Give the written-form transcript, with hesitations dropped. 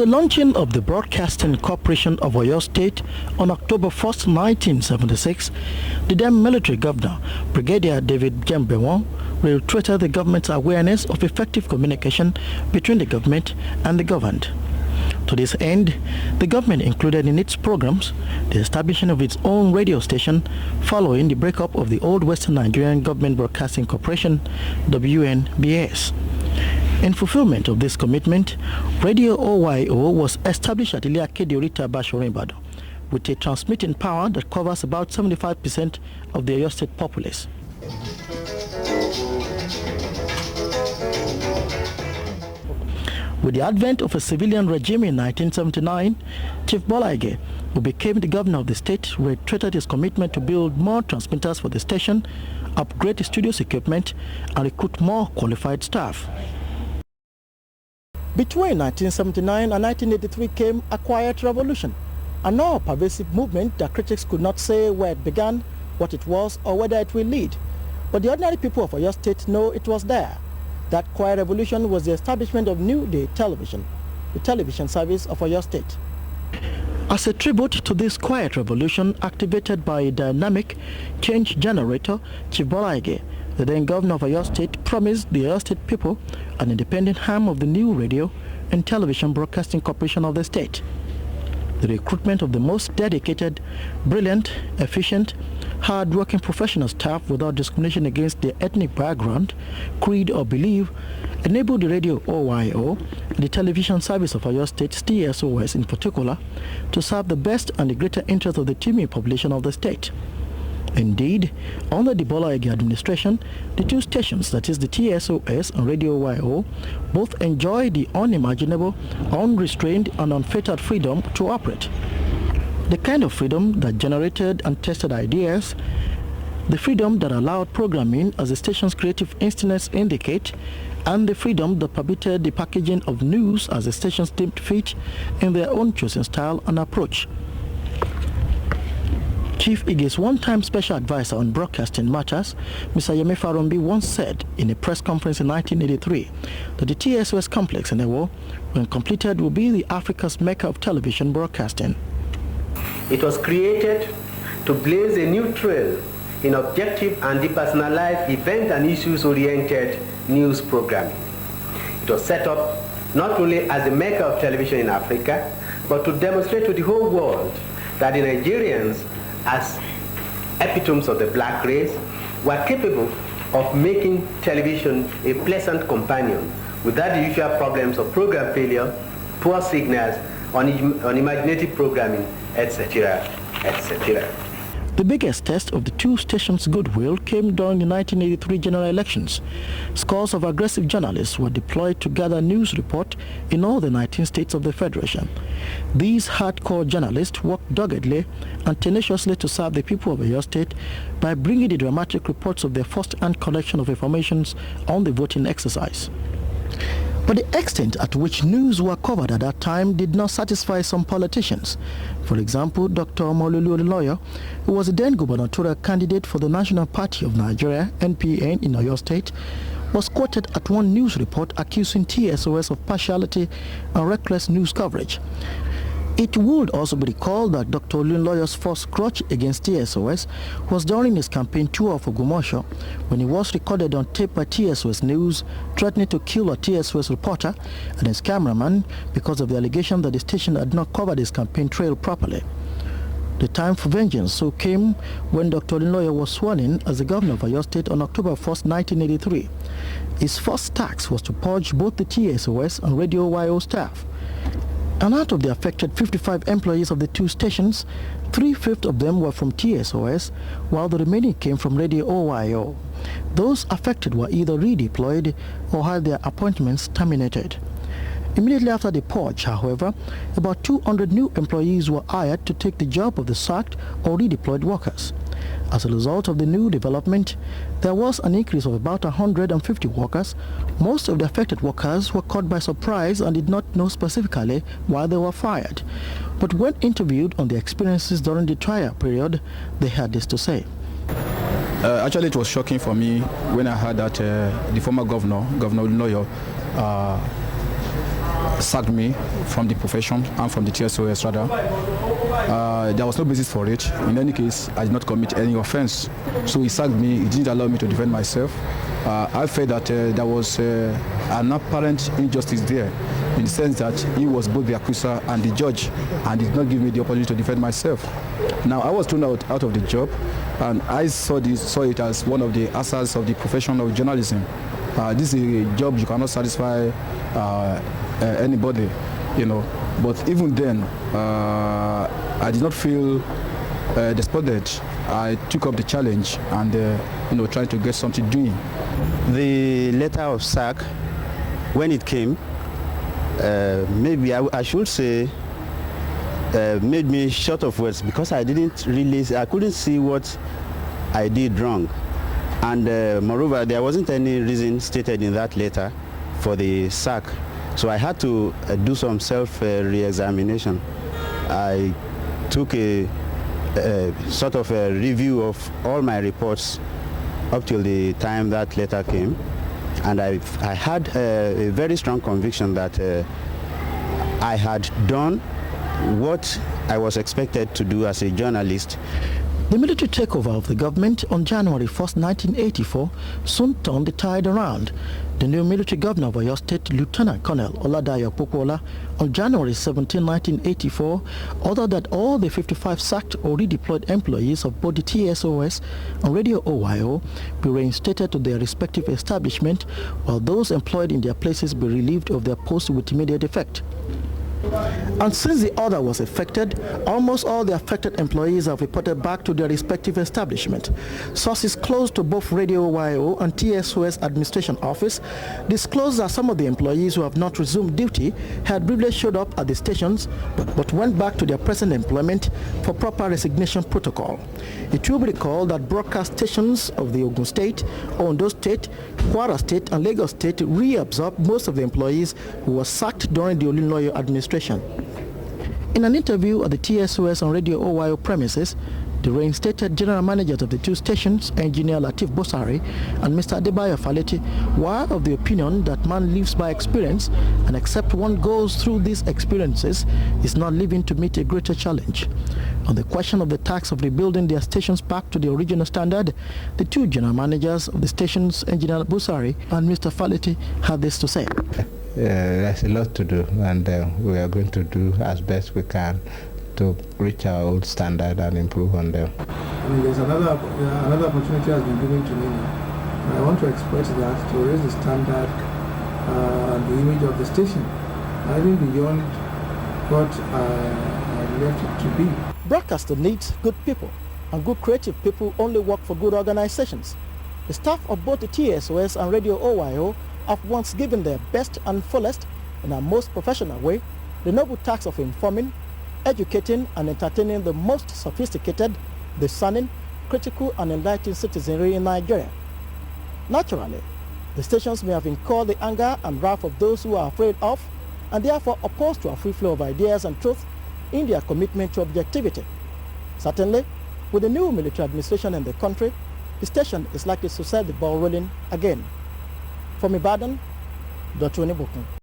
the launching of the Broadcasting Corporation of Oyo State on October 1st, 1976, the then military governor, Brigadier David Jembewon, reiterated the government's awareness of effective communication between the government and the governed. To this end, the government included in its programs the establishment of its own radio station following the breakup of the old Western Nigerian Government Broadcasting Corporation, WNBS. In fulfillment of this commitment, Radio Oyo was established at Iliake Orita Bashorun Ibadan with a transmitting power that covers about 75% of the Oyo State populace. With the advent of a civilian regime in 1979, Chief Bola Ige, who became the governor of the state, reiterated his commitment to build more transmitters for the station, upgrade the studio's equipment, and recruit more qualified staff. Between 1979 and 1983 came a quiet revolution, an all-pervasive movement that critics could not say where it began, what it was, or whether it will lead. But the ordinary people of Oyo State know it was there. That quiet revolution was the establishment of New Day Television, the television service of Oyo State. As a tribute to this quiet revolution activated by a dynamic change generator, Chief Bola Ige, the then governor of Oyo State, promised the Oyo State people an independent arm of the new radio and television broadcasting corporation of the state. The recruitment of the most dedicated, brilliant, efficient, hard-working professional staff without discrimination against their ethnic background, creed or belief enabled the Radio Oyo and the television service of Oyo State, T.S.O.S. in particular, to serve the best and the greater interest of the teeming population of the state. Indeed, under the Bola Ige administration, the two stations, that is the T.S.O.S. and Radio Oyo, both enjoy the unimaginable, unrestrained and unfettered freedom to operate. The kind of freedom that generated and tested ideas, the freedom that allowed programming as the station's creative instincts indicate, and the freedom that permitted the packaging of news as the stations deemed fit in their own chosen style and approach. Chief Ige's one-time special advisor on broadcasting matters, Mr. Yemi Farombi, once said in a press conference in 1983 that the T.S.O.S. complex in Ewo, when completed, will be the Africa's mecca of television broadcasting. It was created to blaze a new trail in objective and depersonalized event and issues-oriented news programming. It was set up not only as the mecca of television in Africa, but to demonstrate to the whole world that the Nigerians, as epitomes of the black race, were capable of making television a pleasant companion without the usual problems of program failure, poor signals, unimaginative programming, etc., etc. The biggest test of the two stations' goodwill came during the 1983 general elections. Scores of aggressive journalists were deployed to gather news report in all the 19 states of the Federation. These hardcore journalists worked doggedly and tenaciously to serve the people of Oyo State by bringing the dramatic reports of their first-hand collection of informations on the voting exercise. But the extent at which news were covered at that time did not satisfy some politicians. For example, Dr. Omololu Olunloyo, who was the then gubernatorial candidate for the National Party of Nigeria, NPN, in Oyo State, was quoted at one news report accusing T.S.O.S. of partiality and reckless news coverage. It would also be recalled that Dr. Olunloyo's first grudge against T.S.O.S. was during his campaign tour for Ogumosho, when he was recorded on tape by T.S.O.S. News, threatening to kill a T.S.O.S. reporter and his cameraman because of the allegation that the station had not covered his campaign trail properly. The time for vengeance so came when Dr. Olunloyo was sworn in as the governor of Oyo State on October 1st, 1983. His first task was to purge both the T.S.O.S. and Radio Oyo staff. And out of the affected 55 employees of the two stations, 3/5 of them were from T.S.O.S, while the remaining came from Radio Oyo. Those affected were either redeployed or had their appointments terminated. Immediately after the purge, however, about 200 new employees were hired to take the job of the sacked or redeployed workers. As a result of the new development, there was an increase of about 150 workers. Most of the affected workers were caught by surprise and did not know specifically why they were fired. But when interviewed on their experiences during the trial period, they had this to say. Actually, it was shocking for me when I heard that the former governor, Governor Olunloyo, sacked me from the profession and from the T.S.O.S. rather. There was no basis for it. In any case, I did not commit any offense. So he sacked me. He didn't allow me to defend myself. I felt that there was an apparent injustice there, in the sense that he was both the accuser and the judge, and did not give me the opportunity to defend myself. Now, I was thrown out of the job, and I saw it as one of the assets of the profession of journalism. This is a job you cannot satisfy anybody, you know. But even then, I did not feel despondent. I took up the challenge and, tried to get something doing. The letter of sack, when it came, maybe I should say, made me short of words, because I couldn't see what I did wrong. And moreover, there wasn't any reason stated in that letter for the sack. So I had to do some self-re-examination. I took a sort of a review of all my reports up till the time that letter came. And I had a very strong conviction that I had done what I was expected to do as a journalist. The military takeover of the government on January 1st, 1984 soon turned the tide around. The new military governor of Oyo State, Lieutenant Colonel Oladapo Popoola, on January 17, 1984, ordered that all the 55 sacked or redeployed employees of both the T.S.O.S and Radio Oyo be reinstated to their respective establishment, while those employed in their places be relieved of their posts with immediate effect. And since the order was effected, almost all the affected employees have reported back to their respective establishment. Sources close to both Radio Oyo and T.S.O.S administration office disclosed that some of the employees who have not resumed duty had briefly showed up at the stations but went back to their present employment for proper resignation protocol. It will be recalled that broadcast stations of the Ogun State, Ondo State, Kwara State and Lagos State reabsorbed most of the employees who were sacked during the Olunloyo administration. In an interview at the T.S.O.S and Radio Oyo premises, the reinstated general managers of the two stations, Engineer Latif Bosari and Mr. Adebayo Faleti, were of the opinion that man lives by experience, and except one goes through these experiences, is not living to meet a greater challenge. On the question of the task of rebuilding their stations back to the original standard, the two general managers of the stations, Engineer Bosari and Mr. Faleti, had this to say. There's a lot to do, and we are going to do as best we can to reach our old standard and improve on them. I mean, there's another opportunity has been given to me now, and I want to exploit that to raise the standard and the image of the station, even beyond what I left it to be. Broadcaster needs good people, and good creative people only work for good organizations. The staff of both the T.S.O.S and Radio Oyo have once given their best and fullest, in a most professional way, the noble task of informing, educating and entertaining the most sophisticated, discerning, critical and enlightened citizenry in Nigeria. Naturally, the stations may have incurred the anger and wrath of those who are afraid of and therefore opposed to a free flow of ideas and truth in their commitment to objectivity. Certainly, with the new military administration in the country, the station is likely to set the ball rolling again. From Ibadan, Dr. Onibokun.